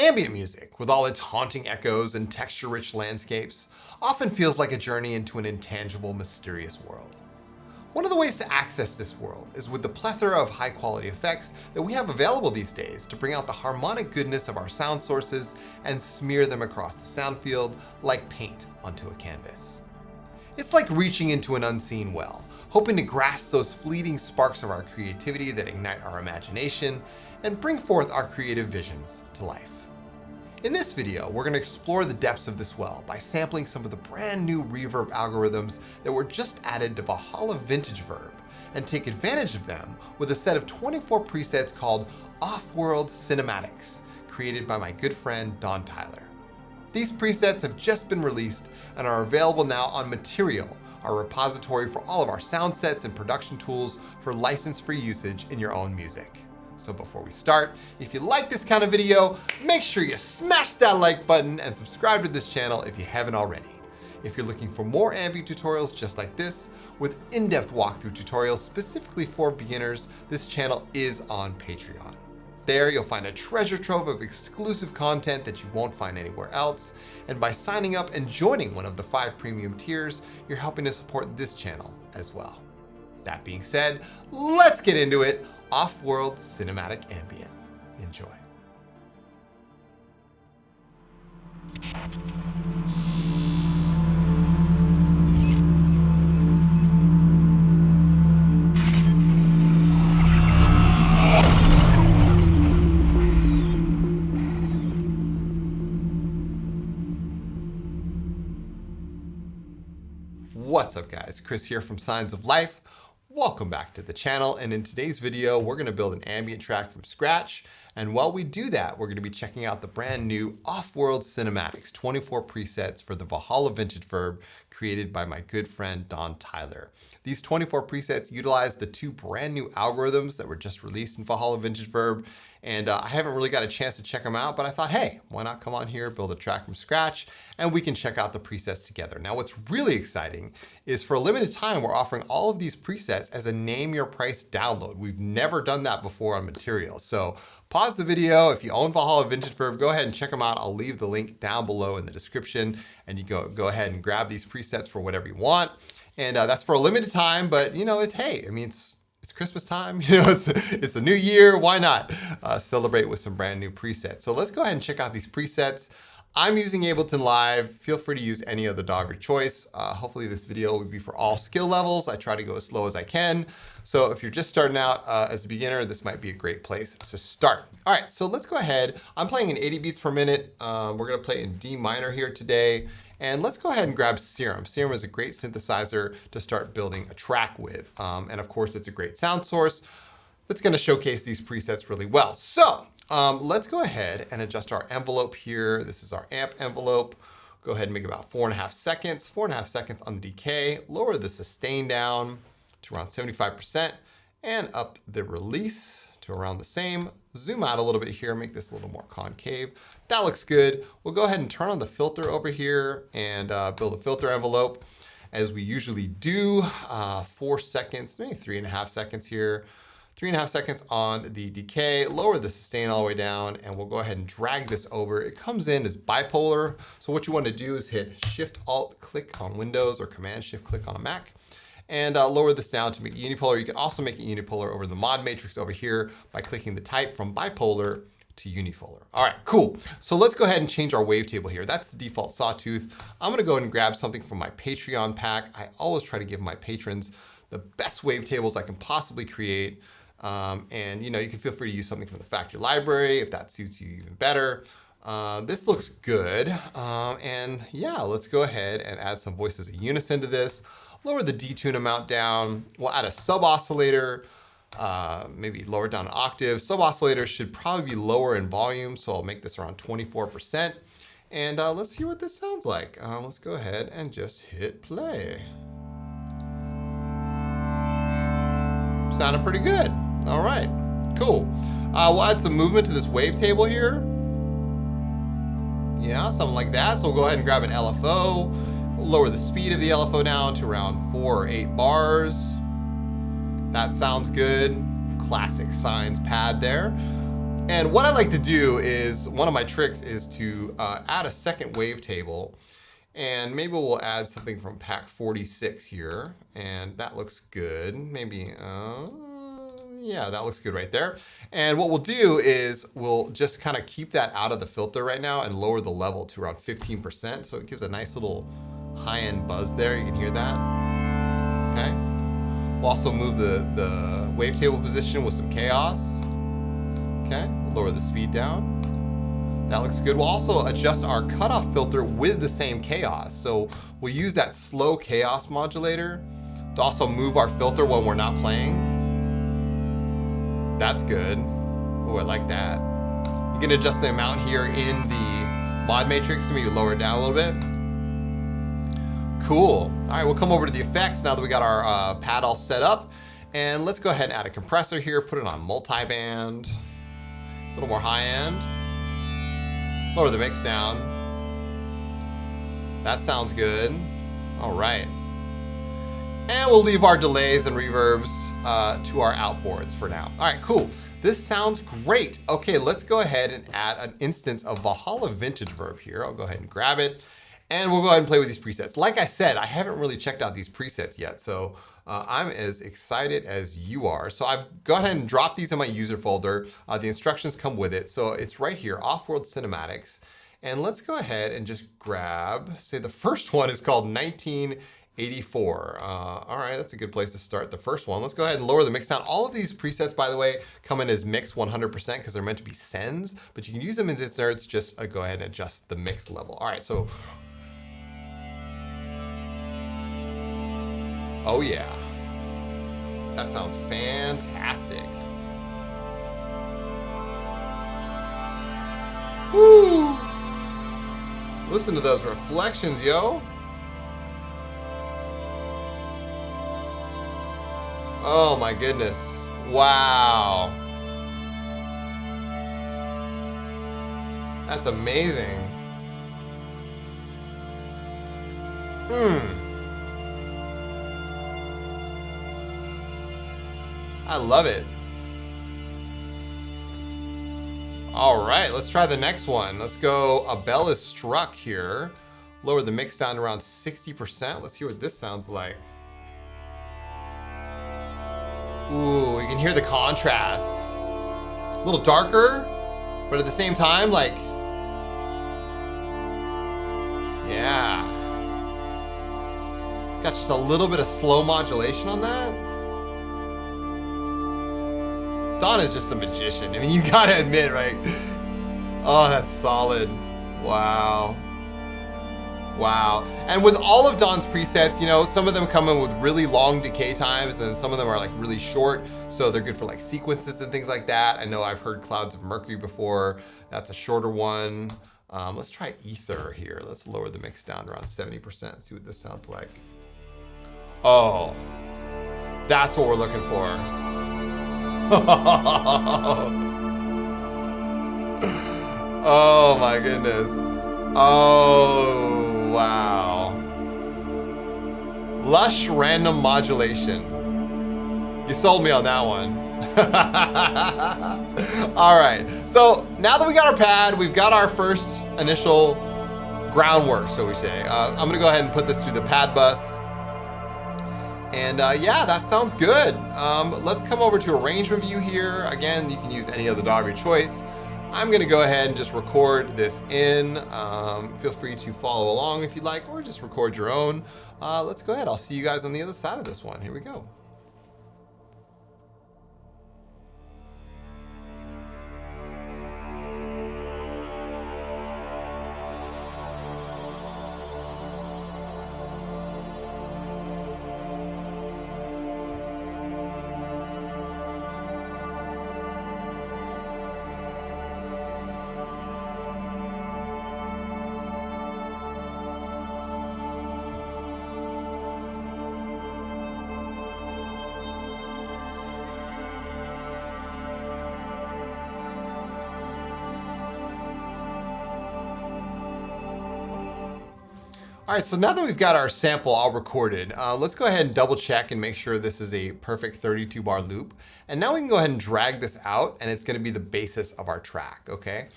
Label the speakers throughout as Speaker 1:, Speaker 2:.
Speaker 1: Ambient music, with all its haunting echoes and texture-rich landscapes, often feels like a journey into an intangible, mysterious world. One of the ways to access this world is with the plethora of high-quality effects that we have available these days to bring out the harmonic goodness of our sound sources and smear them across the sound field like paint onto a canvas. It's like reaching into an unseen well, hoping to grasp those fleeting sparks of our creativity that ignite our imagination and bring forth our creative visions to life. In this video, we're going to explore the depths of this well by sampling some of the brand new reverb algorithms that were just added to Valhalla DSP and take advantage of them with a set of 24 presets called Off-World Cinematics, created by my good friend Don Tyler. These presets have just been released and are available now on Material, our repository for all of our sound sets and production tools for license-free usage in your own music. So before we start, if you like this kind of video, make sure you smash that like button and subscribe to this channel if you haven't already. If you're looking for more ambient tutorials just like this, with in-depth walkthrough tutorials specifically for beginners, this channel is on Patreon. There you'll find a treasure trove of exclusive content that you won't find anywhere else, and by signing up and joining one of the 5 premium tiers, you're helping to support this channel as well. That being said, let's get into it. Off-World Cinematic Ambient. Enjoy. What's up guys, Chris here from Signs of Life. Welcome back to the channel, and in today's video we're going to build an ambient track from scratch, and while we do that we're going to be checking out the brand new Off-World Cinematics 24 presets for the Valhalla DSP created by my good friend Don Tyler. These 24 presets utilize the 2 brand new algorithms that were just released in Valhalla DSP, and I haven't really got a chance to check them out, but I thought, hey, why not come on here, build a track from scratch, and we can check out the presets together. Now, what's really exciting is for a limited time, we're offering all of these presets as a name your price download. We've never done that before on Material. So pause the video. If you own Valhalla DSP, go ahead and check them out. I'll leave the link down below in the description, and you go ahead and grab these presets for whatever you want. And that's for a limited time, but you know, it's Christmas time, you know, it's the new year, why not celebrate with some brand new presets. So let's go ahead and check out these presets. I'm using Ableton Live. Feel free to use any other DAW of your choice. Hopefully this video will be for all skill levels. I try to go as slow as I can. So if you're just starting out as a beginner, this might be a great place to start. All right, so let's go ahead. I'm playing in 80 beats per minute. We're gonna play in D minor here today. And let's go ahead and grab Serum. Serum is a great synthesizer to start building a track with. And of course, it's a great sound source that's gonna showcase these presets really well. So let's go ahead and adjust our envelope here. This is our amp envelope. Go ahead and make about 4.5 seconds. 4.5 seconds on the decay. Lower the sustain down to around 75% and up the release to around the same. Zoom out a little bit here, make this a little more concave. That looks good. We'll go ahead and turn on the filter over here and build a filter envelope as we usually do. 4 seconds, maybe 3.5 seconds here. 3.5 seconds on the decay, lower the sustain all the way down, and we'll go ahead and drag this over. It comes in as bipolar. So what you want to do is hit Shift-Alt-Click on Windows or Command-Shift-Click on a Mac. And lower this down to make it unipolar. You can also make it unipolar over the mod matrix over here by clicking the type from bipolar to unipolar. All right, cool. So let's go ahead and change our wavetable here. That's the default sawtooth. I'm gonna go ahead and grab something from my Patreon pack. I always try to give my patrons the best wavetables I can possibly create. And you know, you can feel free to use something from the factory library if that suits you even better. This looks good. And yeah, let's go ahead and add some voices of unison to this. Lower the detune amount down. We'll add a sub-oscillator, maybe lower it down an octave. Sub-oscillator should probably be lower in volume, so I'll make this around 24%. And let's hear what this sounds like. Let's go ahead and just hit play. Sounded pretty good. All right, cool. We'll add some movement to this wavetable here. Yeah, something like that. So we'll go ahead and grab an LFO. We'll lower the speed of the LFO down to around 4 or 8 bars. That sounds good. Classic Signs pad there. And what I like to do is, one of my tricks is to add a second wavetable. And maybe we'll add something from pack 46 here. And that looks good. Maybe, yeah, that looks good right there. And what we'll do is we'll just kind of keep that out of the filter right now and lower the level to around 15%. So it gives a nice little high-end buzz there. You can hear that. Okay. We'll also move the wavetable position with some chaos. Okay, we'll lower the speed down. That looks good. We'll also adjust our cutoff filter with the same chaos. So we'll use that slow chaos modulator to also move our filter when we're not playing. That's good. Oh, I like that. You can adjust the amount here in the mod matrix and maybe lower it down a little bit. Cool. All right, we'll come over to the effects now that we got our pad all set up. And let's go ahead and add a compressor here, put it on multi-band. A little more high-end. Lower the mix down. That sounds good. All right. And we'll leave our delays and reverbs to our outboards for now. All right, cool. This sounds great. Okay, let's go ahead and add an instance of Valhalla VintageVerb here. I'll go ahead and grab it. And we'll go ahead and play with these presets. Like I said, I haven't really checked out these presets yet. So I'm as excited as you are. So I've gone ahead and dropped these in my user folder. The instructions come with it. So it's right here, Off-World Cinematics. And let's go ahead and just grab, say the first one is called 1984. All right, that's a good place to start the first one. Let's go ahead and lower the mix down. All of these presets, by the way, come in as mix 100% because they're meant to be sends, but you can use them as inserts. Just go ahead and adjust the mix level. All right, so oh yeah, that sounds fantastic. Woo! Listen to those reflections, yo. Oh my goodness, wow. That's amazing. I love it. All right, let's try the next one. Let's go A Bell is Struck here. Lower the mix down to around 60%. Let's hear what this sounds like. Ooh, you can hear the contrast. A little darker, but at the same time, like, yeah. Got just a little bit of slow modulation on that. Don is just a magician. I mean, you gotta admit, right? Oh, that's solid. Wow. Wow. And with all of Don's presets, you know, some of them come in with really long decay times, and some of them are like really short. So they're good for like sequences and things like that. I know I've heard Clouds of Mercury before. That's a shorter one. Let's try Ether here. Let's lower the mix down to around 70%. See what this sounds like. Oh, that's what we're looking for. Oh my goodness. Oh, wow. Lush random modulation. You sold me on that one. All right, so now that we got our pad, we've got our first initial groundwork, so we say. I'm gonna go ahead and put this through the pad bus. And yeah, that sounds good. Let's come over to arrangement view here. Again, you can use any other DAW of your choice. I'm gonna go ahead and just record this in. Feel free to follow along if you'd like, or just record your own. Let's go ahead. I'll see you guys on the other side of this one. Here we go. All right, so now that we've got our sample all recorded, let's go ahead and double check and make sure this is a perfect 32 bar loop. And now we can go ahead and drag this out, and it's gonna be the basis of our track, okay?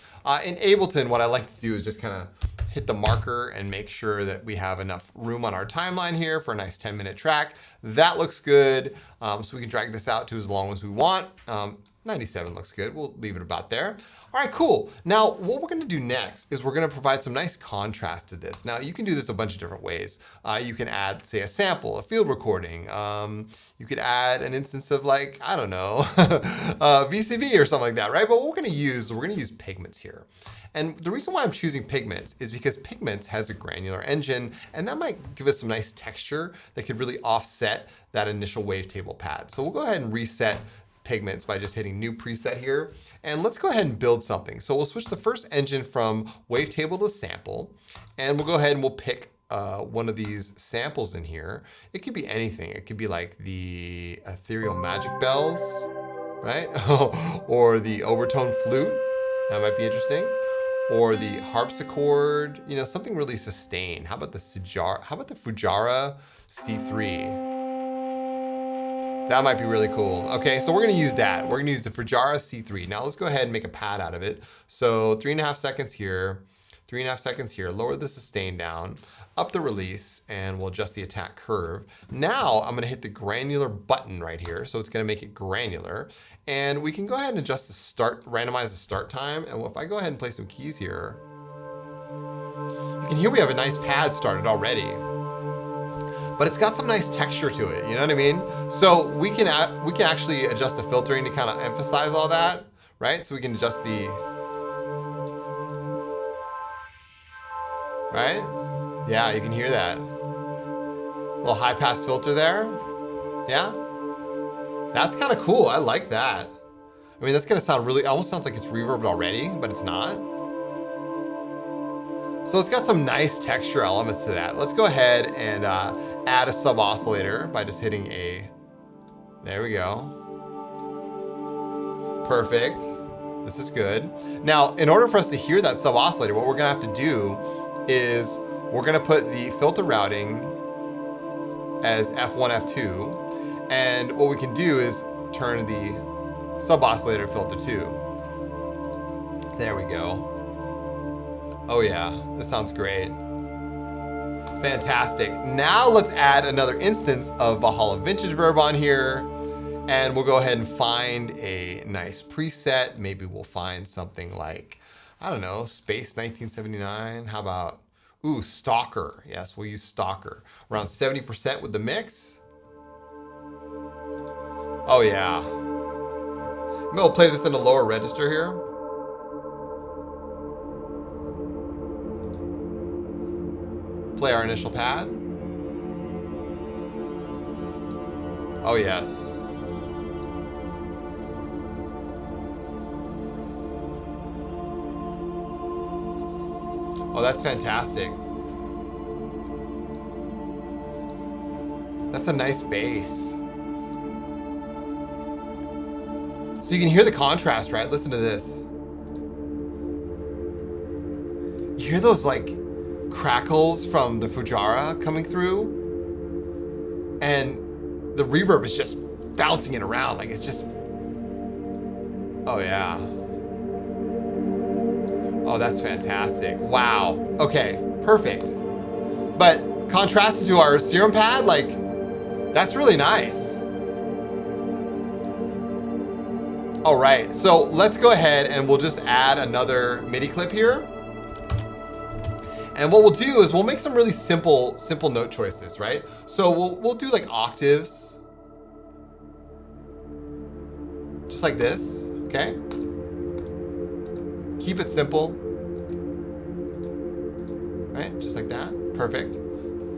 Speaker 1: In Ableton, what I like to do is just kind of hit the marker and make sure that we have enough room on our timeline here for a nice 10-minute track. That looks good, so we can drag this out to as long as we want. 97 looks good, we'll leave it about there. All right, cool. Now, what we're gonna do next is we're gonna provide some nice contrast to this. Now, you can do this a bunch of different ways. You can add, say, a sample, a field recording. You could add an instance of like, I don't know, VCV or something like that, right? But what we're gonna use Pigments here. And the reason why I'm choosing Pigments is because Pigments has a granular engine, and that might give us some nice texture that could really offset that initial wavetable pad. So we'll go ahead and reset Pigments by just hitting new preset here. And let's go ahead and build something. So we'll switch the first engine from wavetable to sample. And we'll go ahead and we'll pick one of these samples in here. It could be anything. It could be like the ethereal magic bells, right? Or the overtone flute. That might be interesting. Or the harpsichord, you know, something really sustained. How about the Fujara C3? That might be really cool. Okay, so we're gonna use that. We're gonna use the Fujara C3. Now let's go ahead and make a pad out of it. So 3.5 seconds here, 3.5 seconds here. Lower the sustain down, up the release, and we'll adjust the attack curve. Now I'm gonna hit the granular button right here. So it's gonna make it granular. And we can go ahead and adjust the start, randomize the start time. And if I go ahead and play some keys here, you can hear we have a nice pad started already. But it's got some nice texture to it, you know what I mean? So we can actually adjust the filtering to kind of emphasize all that, right? So we can adjust the, right? Yeah, you can hear that. Little high pass filter there, yeah? That's kind of cool, I like that. I mean, that's gonna sound really, almost sounds like it's reverbed already, but it's not. So it's got some nice texture elements to that. Let's go ahead and add a sub oscillator by just hitting a, there we go. Perfect, this is good. Now, in order for us to hear that sub oscillator, what we're gonna have to do is we're gonna put the filter routing as F1, F2, and what we can do is turn the sub oscillator filter to. There we go. Oh yeah, this sounds great. Fantastic. Now let's add another instance of Valhalla VintageVerb on here. And we'll go ahead and find a nice preset. Maybe we'll find something like, I don't know, Space 1979. How about, ooh, Stalker. Yes, we'll use Stalker. Around 70% with the mix. Oh yeah. Maybe we'll play this in a lower register here. Play our initial pad. Oh yes. Oh, that's fantastic. That's a nice bass. So you can hear the contrast, right? Listen to this. You hear those like crackles from the Fujara coming through, and the reverb is just bouncing it around, like it's just, oh yeah. Oh, that's fantastic. Wow. Okay, perfect. But contrasted to our Serum Pad, like, that's really nice. All right, so let's go ahead and we'll just add another MIDI clip here. And what we'll do is we'll make some really simple note choices, right? So we'll do like octaves, just like this, okay? Keep it simple, right? Just like that, perfect,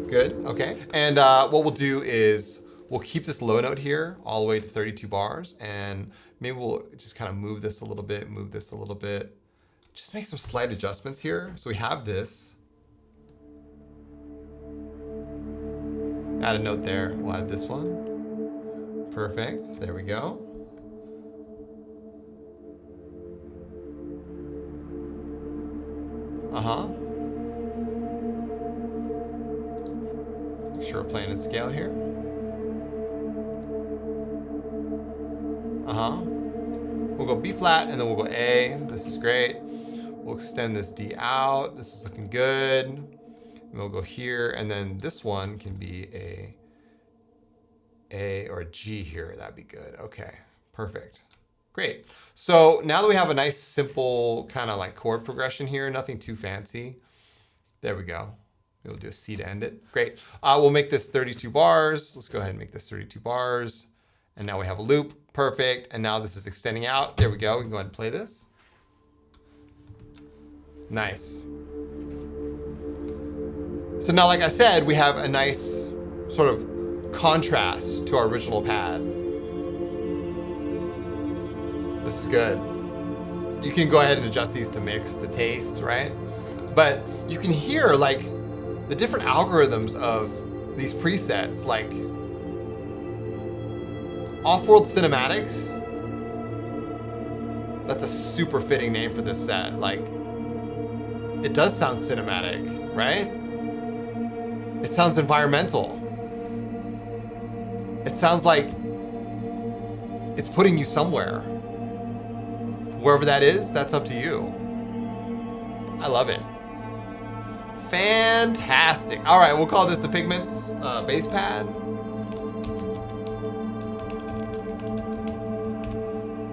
Speaker 1: good, okay. And what we'll do is we'll keep this low note here all the way to 32 bars, and maybe we'll just kind of move this a little bit, just make some slight adjustments here. So we have this. Add a note there, we'll add this one. Perfect, there we go. sure we're playing in scale here. We'll go B flat and then we'll go A. This is great. We'll extend this D out. This is looking good. And we'll go here, and then this one can be A or a G here. That'd be good. Okay, perfect. Great. So now that we have a nice simple kind of like chord progression here, nothing too fancy. There we go. We'll do a C to end it. Great. We'll make this 32 bars. Let's go ahead and make this 32 bars. And now we have a loop. Perfect. And now this is extending out. There we go. We can go ahead and play this. Nice. So now, like I said, we have a nice sort of contrast to our original pad. This is good. You can go ahead and adjust these to mix, to taste, right? But you can hear like the different algorithms of these presets, like Off-World Cinematics. That's a super fitting name for this set. Like, it does sound cinematic, right? It sounds environmental. It sounds like it's putting you somewhere. Wherever that is, that's up to you. I love it. Fantastic. All right, we'll call this the Pigments bass pad.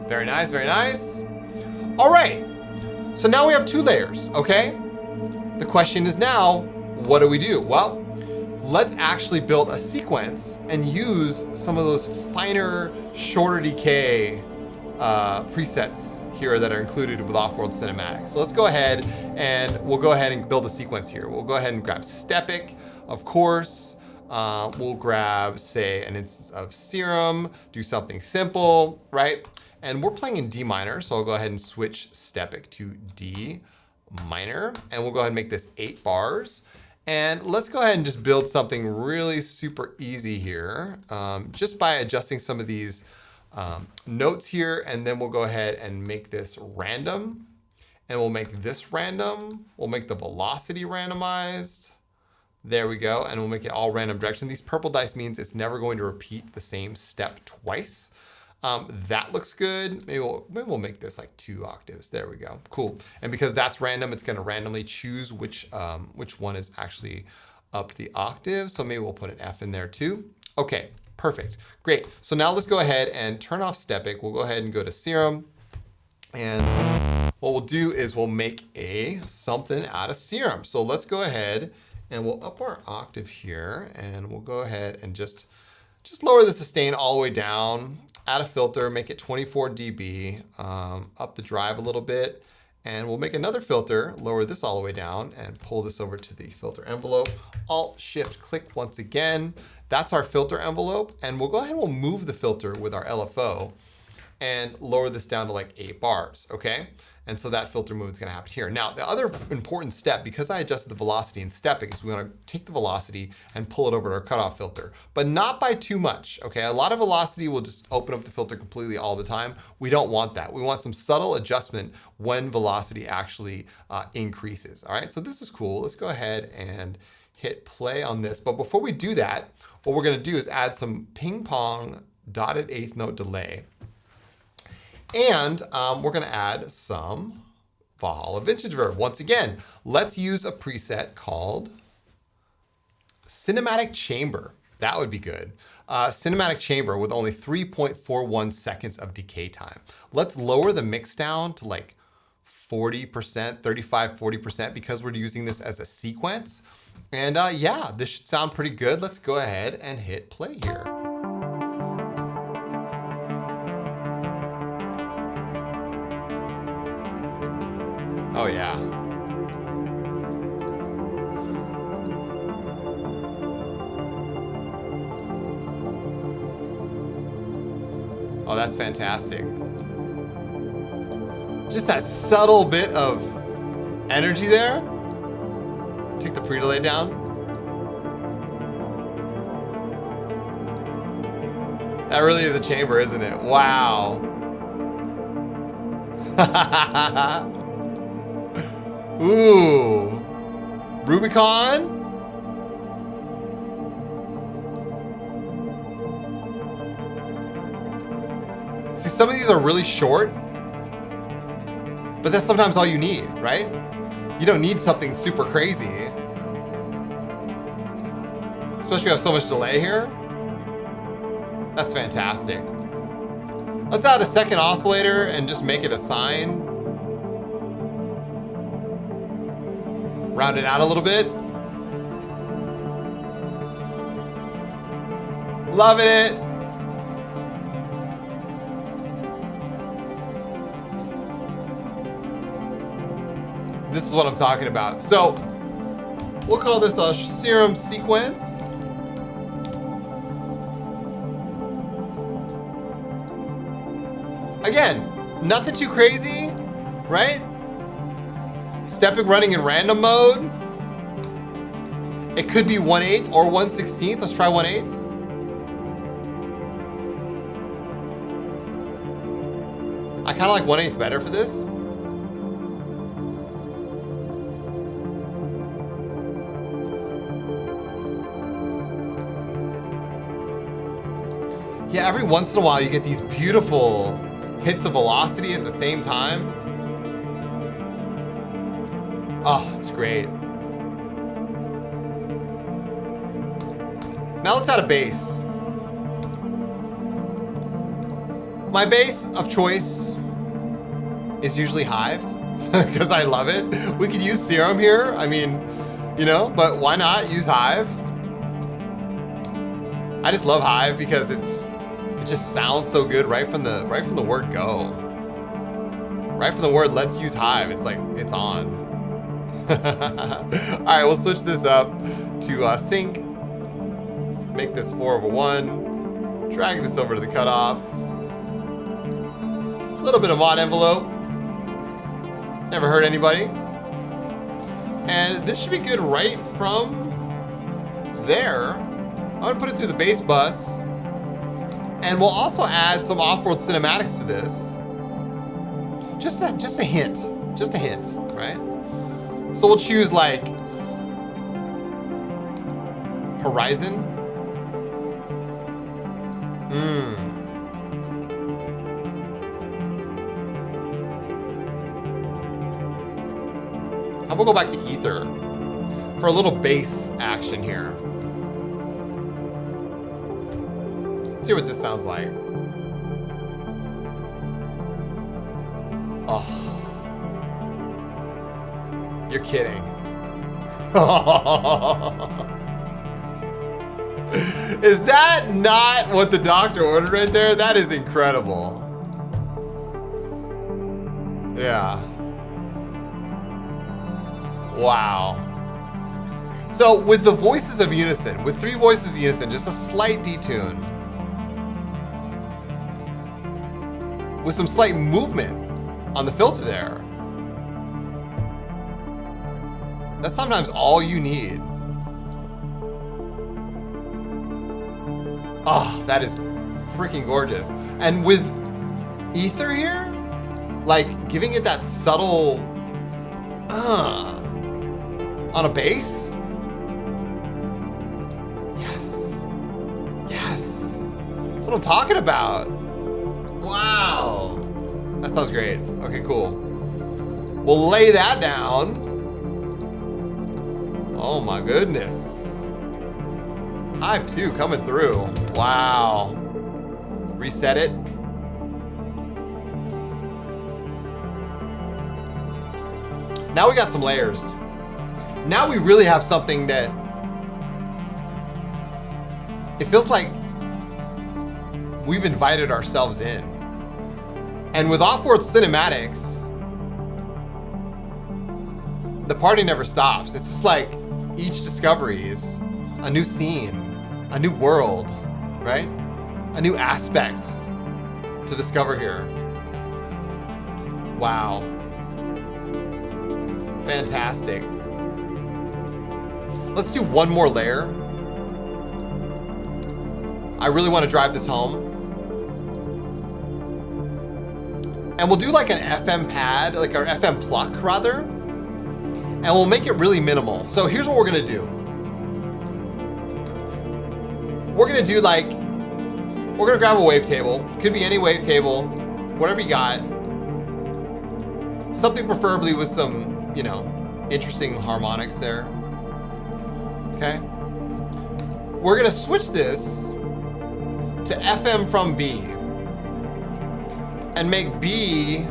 Speaker 1: Very nice, very nice. All right, so now we have 2 layers, okay? The question is now, what do we do? Well, let's actually build a sequence and use some of those finer, shorter decay presets here that are included with Off-World Cinematics. So let's go ahead and we'll go ahead and build a sequence here. We'll go ahead and grab Stepic, of course. We'll grab, say, an instance of Serum, do something simple, right? And we're playing in D minor, so I'll go ahead and switch Stepic to D minor, and we'll go ahead and make this 8 bars. And let's go ahead and just build something really super easy here, just by adjusting some of these notes here, and then we'll go ahead and make this random, and we'll make this random. We'll make the velocity randomized. There we go, and we'll make it all random direction. These purple dice means it's never going to repeat the same step twice. That looks good. Maybe we'll make this like 2 octaves. There we go. Cool. And because that's random, it's going to randomly choose which one is actually up the octave. So maybe we'll put an F in there too. Okay, perfect. Great. So now let's go ahead and turn off Stepic. We'll go ahead and go to Serum. And what we'll do is we'll make something out of Serum. So let's go ahead and we'll up our octave here, and we'll go ahead and just lower the sustain all the way down. Add a filter, make it 24 dB, up the drive a little bit, and we'll make another filter, lower this all the way down, and pull this over to the filter envelope. Alt-Shift-Click once again. That's our filter envelope, and we'll go ahead and we'll move the filter with our LFO and lower this down to like 8 bars, okay? And so that filter move is gonna happen here. Now, the other important step, because I adjusted the velocity in Stepic, is we wanna take the velocity and pull it over to our cutoff filter, but not by too much, okay? A lot of velocity will just open up the filter completely all the time. We don't want that. We want some subtle adjustment when velocity actually increases, all right? So this is cool. Let's go ahead and hit play on this. But before we do that, what we're gonna do is add some ping pong dotted 8th note delay. And we're gonna add some Valhalla VintageVerb. Once again, let's use a preset called Cinematic Chamber. That would be good. Cinematic Chamber with only 3.41 seconds of decay time. Let's lower the mix down to like 40%, 35, 40%, because we're using this as a sequence. And yeah, this should sound pretty good. Let's go ahead and hit play here. Oh yeah. Oh, that's fantastic. Just that subtle bit of energy there. Take the pre-delay down. That really is a chamber, isn't it? Wow. Ooh, Rubicon. Some of these are really short, but that's sometimes all you need, right? You don't need something super crazy. Especially if you have so much delay here. That's fantastic. Let's add a second oscillator and just make it a sine. Round it out a little bit. Loving it. This is what I'm talking about. So we'll call this a Serum Sequence. Again, nothing too crazy, right? Stepic running in random mode. It could be 1/8 or 1/16. Let's try 1/8. I kind of like 1/8 better for this. Yeah, every once in a while you get these beautiful hits of velocity at the same time. Oh, it's great. Now let's add a bass. My bass of choice is usually Hive, because I love it. We could use Serum here. I mean, you know, but why not use Hive? I just love Hive because it just sounds so good right from the word go. Right from the word let's use Hive. It's like it's on. All right, we'll switch this up to sync. Make this 4/1. Drag this over to the cutoff. A little bit of mod envelope. Never hurt anybody. And this should be good right from there. I'm gonna put it through the bass bus. And we'll also add some off-world cinematics to this. Just a hint, right? So we'll choose like Horizon. I'm gonna go back to Ether for a little bass action here. Let's hear what this sounds like. Oh, you're kidding. Is that not what the doctor ordered right there? That is incredible. Yeah. Wow. So with the voices of unison, with 3 voices of unison, just a slight detune, with some slight movement on the filter there, that's sometimes all you need. Oh, that is freaking gorgeous. And with Ether here, like giving it that subtle on a bass. Yes. Yes. That's what I'm talking about. Wow. That sounds great. Okay, cool. We'll lay that down. Oh my goodness. Hive 2 coming through. Wow. Reset it. Now we got some layers. Now we really have something that it feels like we've invited ourselves in. And with off-world cinematics, the party never stops. It's just like each discovery is a new scene, a new world, right? A new aspect to discover here. Wow. Fantastic. Let's do one more layer. I really want to drive this home. And we'll do like an FM pad, like our FM Pluck rather. And we'll make it really minimal. So here's what we're gonna do. We're gonna do like, we're gonna grab a wavetable. Could be any wavetable. whatever you got. Something preferably with some, you know, interesting harmonics there. Okay. We're gonna switch this to FM from B and make B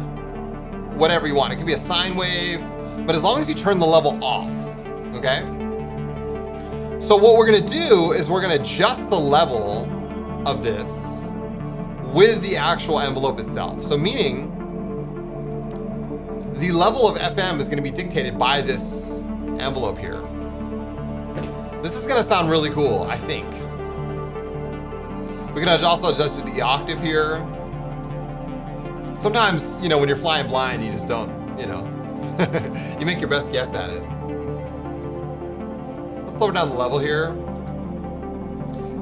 Speaker 1: whatever you want. It could be a sine wave, but as long as you turn the level off, okay? So what we're gonna do is we're gonna adjust the level of this with the actual envelope itself. So meaning the level of FM is gonna be dictated by this envelope here. This is gonna sound really cool, I think. We can also adjust the octave here. Sometimes, you know, when you're flying blind, you just don't, you know, you make your best guess at it. Let's lower down the level here.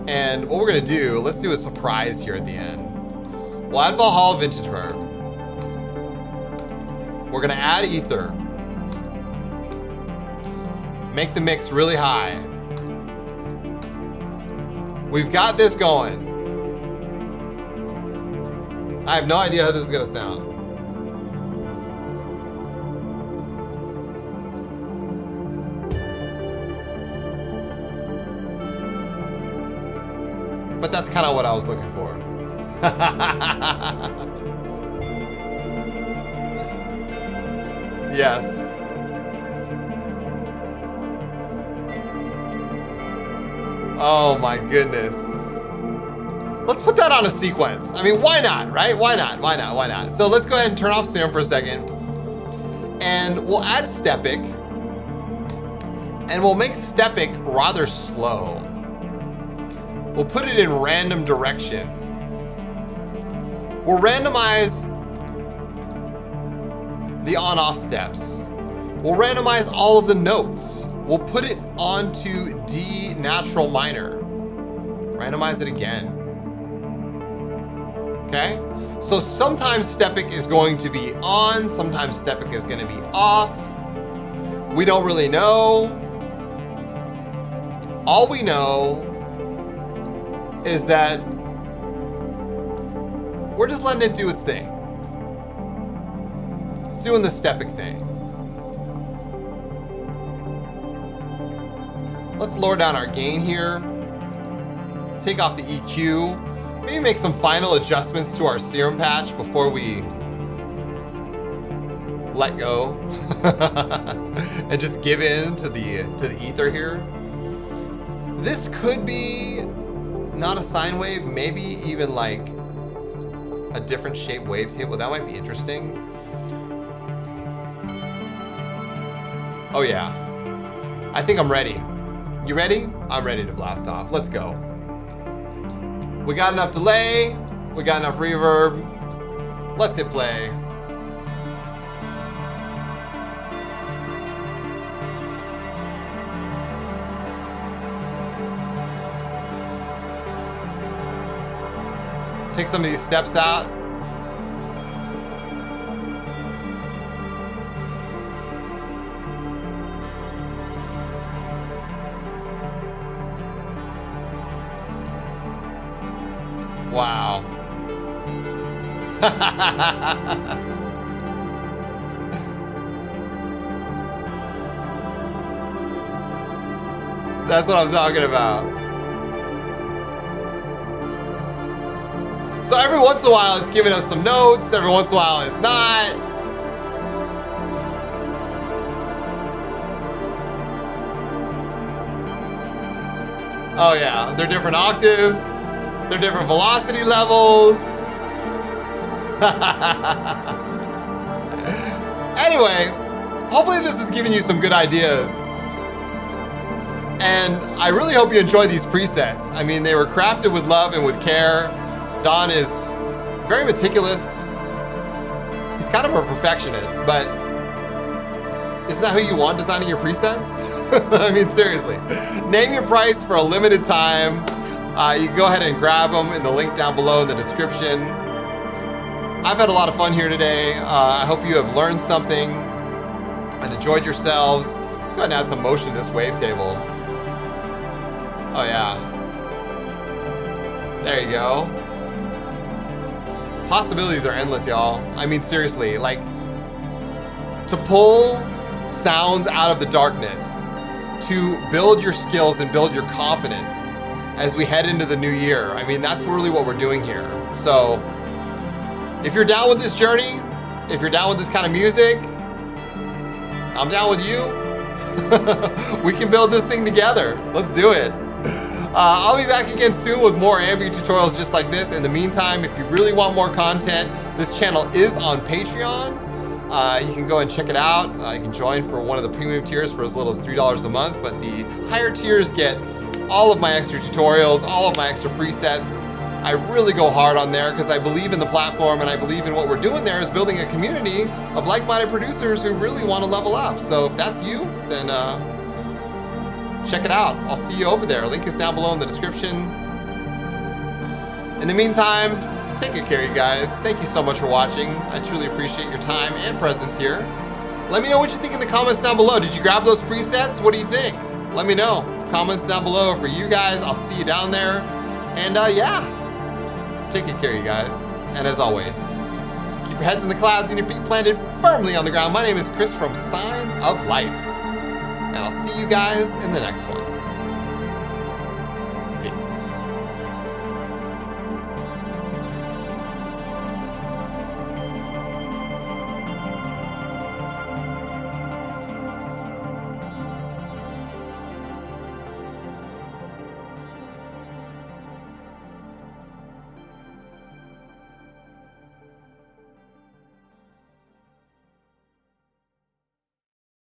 Speaker 1: And what we're gonna do, let's do a surprise here at the end. We'll add Valhalla DSP. We're gonna add ether. Make the mix really high. We've got this going. I have no idea how this is gonna sound. But that's kind of what I was looking for. Yes. Oh my goodness. Let's put that on a sequence. I mean, why not, right? Why not? Why not? Why not? So let's go ahead and turn off Serum for a second. And we'll add Stepic. And we'll make Stepic rather slow. We'll put it in random direction. We'll randomize the on-off steps. We'll randomize all of the notes. We'll put it onto D natural minor. Randomize it again. Okay? So sometimes Stepic is going to be on, sometimes Stepic is going to be off. We don't really know. All we know is that we're just letting it do its thing. It's doing the Stepic thing. Let's lower down our gain here. Take off the EQ. Maybe make some final adjustments to our serum patch before we let go and just give in to the ether here. This could be not a sine wave, maybe even like a different shape wavetable. That might be interesting. Oh yeah, I think I'm ready. You ready? I'm ready to blast off. Let's go. We got enough delay. We got enough reverb. Let's hit play. Take some of these steps out. Wow. That's what I'm talking about. So every once in a while it's giving us some notes, every once in a while it's not. Oh yeah, they're different octaves. They're different velocity levels. Anyway, hopefully this is giving you some good ideas. And I really hope you enjoy these presets. I mean, they were crafted with love and with care. Don is very meticulous. He's kind of a perfectionist, but isn't that who you want designing your presets? I mean, seriously. Name your price for a limited time. You can go ahead and grab them in the link down below in the description. I've had a lot of fun here today. I hope you have learned something and enjoyed yourselves. Let's go ahead and add some motion to this wavetable. Oh yeah. There you go. Possibilities are endless, y'all. I mean, seriously, like, to pull sounds out of the darkness, to build your skills and build your confidence as we head into the new year. I mean, that's really what we're doing here. So if you're down with this journey, if you're down with this kind of music, I'm down with you. We can build this thing together. Let's do it. I'll be back again soon with more ambient tutorials just like this. In the meantime, if you really want more content, this channel is on Patreon. You can go and check it out. You can join for one of the premium tiers for as little as $3 a month, but the higher tiers get all of my extra tutorials, all of my extra presets. I really go hard on there because I believe in the platform and I believe in what we're doing there is building a community of like-minded producers who really want to level up. So if that's you, then check it out. I'll see you over there. Link is down below in the description. In the meantime, take good care, you guys. Thank you so much for watching. I truly appreciate your time and presence here. Let me know what you think in the comments down below. Did you grab those presets? What do you think? Let me know. Comments down below for you guys. I'll see you down there. And yeah, take good care, you guys. And as always, keep your heads in the clouds and your feet planted firmly on the ground. My name is Chris from Signs of Life. And I'll see you guys in the next one.